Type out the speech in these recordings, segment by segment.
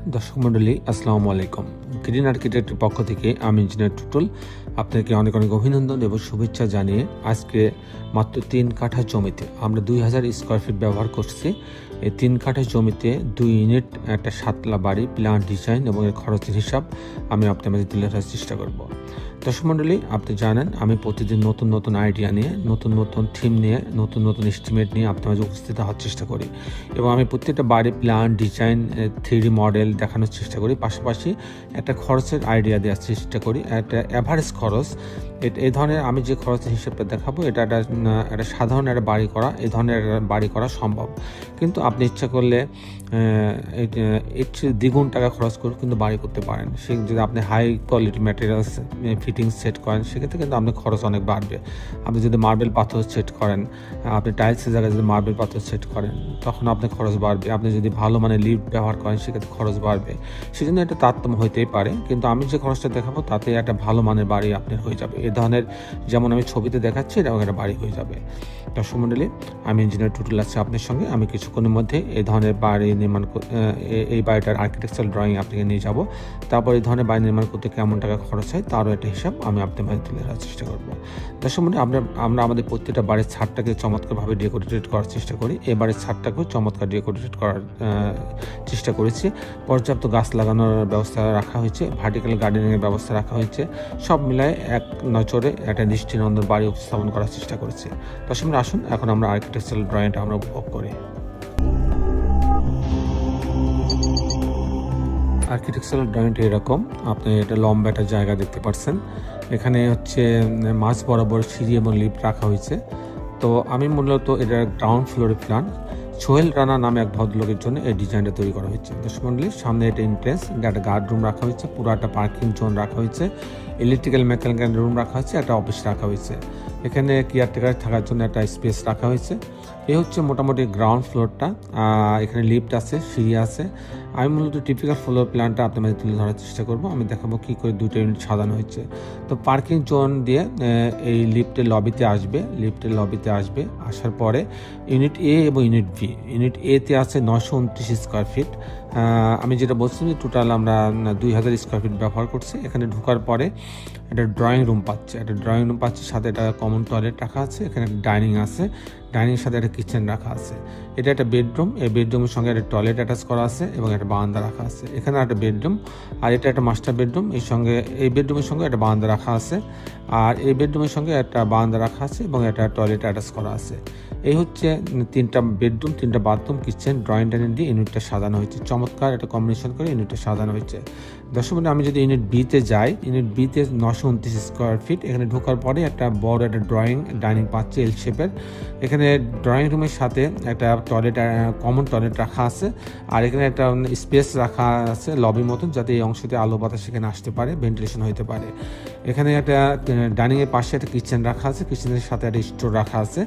দর্শক মণ্ডলী, আসসালামু আলাইকুম। গ্রিন আর্কিটেক্টের পক্ষ থেকে আমি ইঞ্জিনিয়ার টুটুল আপনাকে অনেক অনেক অভিনন্দন এবং শুভেচ্ছা জানিয়ে আজকে মাত্র 3 কাঠা জমিতে আমরা 2000 স্কোয়ার ফিট ব্যবহার করছি। এই 3 কাঠা জমিতে 2 ইউনিট একটা 7 তলা বাড়ি প্ল্যান ডিজাইন এবং এর খরচের হিসাব আমি আপনার মাঝে তুলে ধরার চেষ্টা করব। দর্শক মণ্ডলী, আপনি জানেন আমি প্রতিদিন নতুন নতুন আইডিয়া নিয়ে, নতুন নতুন থিম নিয়ে, নতুন নতুন এস্টিমেট নিয়ে আপনার মাঝে উপস্থিত হওয়ার চেষ্টা করি এবং আমি প্রত্যেকটা বাড়ি প্ল্যান ডিজাইন 3D মডেল দেখানোর চেষ্টা করি, পাশাপাশি একটা খরচের আইডিয়া দেওয়ার চেষ্টা করি, একটা অ্যাভারেজ খরচ। এই ধরনের আমি যে খরচের হিসেবটা দেখাবো এটা একটা সাধারণ একটা বাড়ি করা, এই ধরনের বাড়ি করা সম্ভব, কিন্তু আপনি ইচ্ছা করলে এর দ্বিগুণ টাকা খরচ করে কিন্তু বাড়ি করতে পারেন। সে যদি আপনি high quality materials fittings set করেন সেক্ষেত্রে কিন্তু আপনার খরচ অনেক বাড়বে। আপনি যদি মার্বেল পাথর সেট করেন, আপনি টাইলসের জায়গায় যদি মার্বেল পাথর সেট করেন তখন আপনার খরচ বাড়বে। আপনি যদি ভালো মানে লিফট ব্যবহার করেন সেক্ষেত্রে খরচ বাড়বে। সেজন্য এটা তারতম্য হইতেই পারে, কিন্তু আমি যে খরচটা দেখাবো তাতে একটা ভালো মানের বাড়ি আপনার হয়ে যাবে। এই ধরনের যেমন আমি ছবিতে দেখাচ্ছি এরকম একটা বাড়ি হয়ে যাবে। দর্শক মণ্ডলী, আমি ইঞ্জিনিয়ার টুটুল আছি আপনার সঙ্গে। আমি কিছুক্ষণের মধ্যে এই ধরনের বাড়ি নির্মাণ এই বাড়িটার আর্কিটেকচারাল ড্রয়িং আপনাকে নিয়ে যাব। তারপর এই ধরনের বাড়ি নির্মাণ করতে কেমন টাকা খরচ হয় তারও একটা হিসাব আমি আপনার মাঝে তুলে ধরার চেষ্টা করবো। দর্শক মণ্ডলী, আমরা আমাদের প্রত্যেকটা বাড়ির ছাদটাকে চমৎকারভাবে ডেকোরেটেড করার চেষ্টা করি। এই বাড়ির ছাদটাকেও চমৎকার ডেকোরেটেড করার চেষ্টা করেছি। পর্যাপ্ত গাছ লাগানোর ব্যবস্থা রাখা হয়েছে, ভার্টিক্যাল গার্ডেনিংয়ের ব্যবস্থা রাখা হয়েছে। সব মিলায় এক নজরে একটা দৃষ্টিনন্দন বাড়ি উপস্থাপন করার চেষ্টা করেছি। দর্শক মণ্ডলী, আসুন এখন আমরা আর্কিটেকচারাল ড্রয়িংটা আমরা উপভোগ করি। আর্কিটেকচারাল ড্রয়িংটা এরকম, আপনি এটা লম্বা একটা জায়গা দেখতে পাচ্ছেন। এখানে হচ্ছে মাঝ বরাবর সিঁড়ি এবং লিফট রাখা হয়েছে। তো আমি মূলত এটা গ্রাউন্ড ফ্লোরে প্ল্যান সোহেল রানা নামে এক ভদ্রলোকের জন্য এই ডিজাইনটা তৈরি করা হয়েছে। দর্শক মণ্ডলী, সামনে এটা এন্ট্রেন্স, একটা গার্ড রুম রাখা হয়েছে, পুরো একটা পার্কিং জোন রাখা হয়েছে, ইলেকট্রিক্যাল মেকানিক্যাল রুম রাখা হয়েছে, একটা অফিস রাখা হয়েছে। এখানে কেয়ারটেকার থাকার জন্য একটা স্পেস রাখা হয়েছে। এই হচ্ছে মোটামুটি গ্রাউন্ড ফ্লোরটা। এখানে লিফট আছে, সিঁড়ি আছে। আমি মূলত টিপিক্যাল ফ্লোর প্ল্যানটা আপনার মাঝে তুলে ধরার চেষ্টা করবো। আমি দেখাবো কী করে দুটো ইউনিট সাজানো হয়েছে। তো পার্কিং জোন দিয়ে এই লিফটের লবিতে আসবে। আসার পরে ইউনিট এ এবং ইউনিট বি। ইউনিট এতে আছে 929 স্কোয়ার ফিট। আমি যেটা বলছিলাম যে টোটাল আমরা 2000 স্কোয়ার ফিট ব্যবহার করছি। এখানে ঢোকার পরে একটা ড্রয়িং রুম পাচ্ছে, সাথে একটা কমন টয়লেট রাখা আছে, এখানে একটা ডাইনিং আছে, ডাইনিংয়ের সাথে একটা কিচেন রাখা আছে। এটা একটা বেডরুম, এই বেডরুমের সঙ্গে একটা টয়লেট অ্যাটাচ করা আছে এবং একটা বারান্দা রাখা আছে। এখানে একটা বেডরুম, আর এটা একটা মাস্টার বেডরুম, এই বেডরুমের সঙ্গে একটা বারান্দা রাখা আছে, আর এই বেডরুমের সঙ্গে একটা বারান্দা রাখা আছে এবং একটা টয়লেট অ্যাটাচ করা আছে। এই হচ্ছে 3টা বেডরুম, 3টা বাথরুম, কিচেন, ড্রয়িং ডাইনিং দিয়ে ইউনিটটা সাজানো হয়েছে। চমৎকার একটা কম্বিনেশন করে ইউনিটটা সাজানো হয়েছে। দর্শক মণ্ডলী, আমি যদি ইউনিট বিতে যাই, ইউনিট বিতে 929 স্কোয়ার ফিট। এখানে ঢোকার পরে একটা বড় একটা ডাইনিং পাচ্ছে এল শেপের। এখানে ড্রয়িং রুমের সাথে একটা টয়লেট, কমন টয়লেট রাখা আছে, আর এখানে একটা স্পেস রাখা আছে লবির মতন, যাতে এই অংশতে আলো বাতাস সেখানে আসতে পারে, ভেন্টিলেশন হতে পারে। এখানে একটা ডাইনিংয়ের পাশে একটা কিচেন রাখা আছে, কিচেনের সাথে একটা স্টোর রাখা আছে।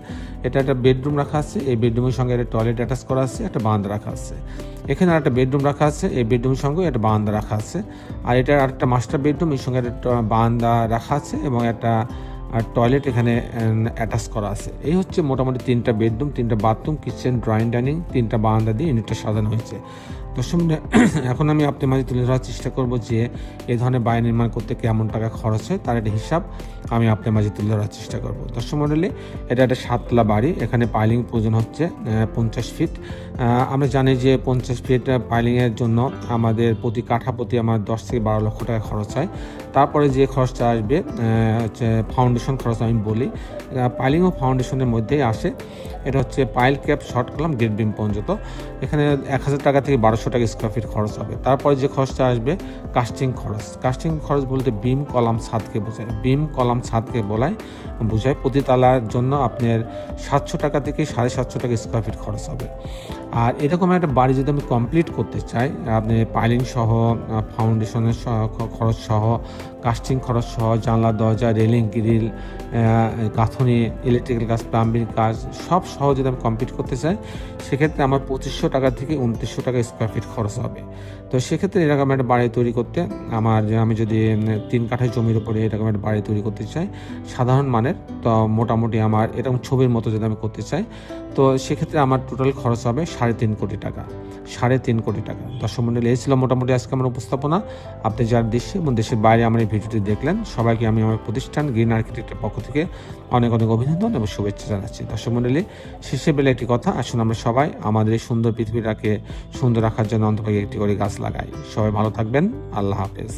এটা একটা বেডরুম রাখা আছে, এই বেডরুমের সঙ্গে একটা টয়লেট অ্যাটাচ করা আছে, একটা বারান্দা রাখা আছে। এখানে একটা বেডরুম রাখা আছে, এই বেডরুমের সঙ্গে একটা বারান্দা রাখা আছে, আর এটা আরেকটা মাস্টার বেডরুম, এর সঙ্গে একটা বারান্দা রাখা আছে এবং একটা টয়লেট এখানে অ্যাটাচ করা আছে। এই হচ্ছে মোটামুটি 3টা বেডরুম, 3টা বাথরুম, কিচেন, ড্রয়িং ডাইনিং, 3টা বারান্দা দিয়ে ইউনিটটা সাজানো হয়েছে। দর্শক মণ্ডলী, এখন আমি আপনার মাঝে তুলে ধরার চেষ্টা করব যে এই ধরনের বাড়ি নির্মাণ করতে কেমন টাকা খরচ হয় তার একটা হিসাব আমি আপনার মাঝে তুলে ধরার চেষ্টা করব। দর্শক মণ্ডলী, এটা একটা 7 তলা বাড়ি। এখানে পাইলিং প্রয়োজন হচ্ছে 50 ফিট। আমরা জানি যে 50 ফিট পাইলিংয়ের জন্য আমাদের প্রতি কাঠা প্রতি আমার 10 থেকে 12 লক্ষ টাকা খরচ হয়। তারপরে যে খরচটা আসবে হচ্ছে ফাউন্ডেশন খরচ। আমি বলি পাইলিং ও ফাউন্ডেশনের মধ্যেই আসে। এটা হচ্ছে pile cap, short column, grade beam পর্যন্ত। এখানে 1000 টাকা থেকে 1200 টাকা স্কোয়ার ফিট খরচ হবে। তারপরে যে খরচটা আসবে কাস্টিং খরচ বলতে বিম কলাম ছাদকে বোঝায়। প্রতি তালার জন্য আপনার 700 টাকা থেকে 750 টাকা স্কোয়ার ফিট খরচ হবে। আর এরকম একটা বাড়ি যদি আমি কমপ্লিট করতে চাই, আপনি পাইলিং সহ, ফাউন্ডেশনের খরচ সহ, কাস্টিং খরচ সহ জানলা দরজা রেলিং গ্রিল গাঁথনি ইলেকট্রিক্যাল কাজ প্লাম্বিং কাজ সব সহ যদি আমি কমপ্লিট করতে চাই সেক্ষেত্রে আমার 2500 টাকা থেকে 2900 টাকা স্কোয়ার ফিট খরচ হবে। তো সেক্ষেত্রে এরকম একটা বাড়ি তৈরি করতে আমি যদি 3 কাঠা জমির উপরে এরকম একটা বাড়ি তৈরি করতে চাই সাধারণ মানের, তো মোটামুটি আমার এরকম ছবির মতো যদি আমি করতে চাই তো সেক্ষেত্রে আমার টোটাল খরচ হবে 3.5 কোটি টাকা। 3.5 কোটি টাকা। দর্শক মণ্ডলী, এই ছিল মোটামুটি আজকে আমার উপস্থাপনা। আপনি যারা দেশে এবং দেশের বাইরে আমার এই ভিডিওটি দেখলেন সবাইকে আমি আমার প্রতিষ্ঠান গ্রিন আর্কিটেক্টের পক্ষ থেকে অনেক অনেক অভিনন্দন এবং শুভেচ্ছা জানাচ্ছি। দর্শক মণ্ডলী, শেষে বেলা একটি কথা, আসুন আমরা সবাই আমাদের এই সুন্দর পৃথিবীটাকে সুন্দর রাখার জন্য অন্তত একটি করে গাছ লাগাই। সবাই ভালো থাকবেন। আল্লাহ হাফেজ।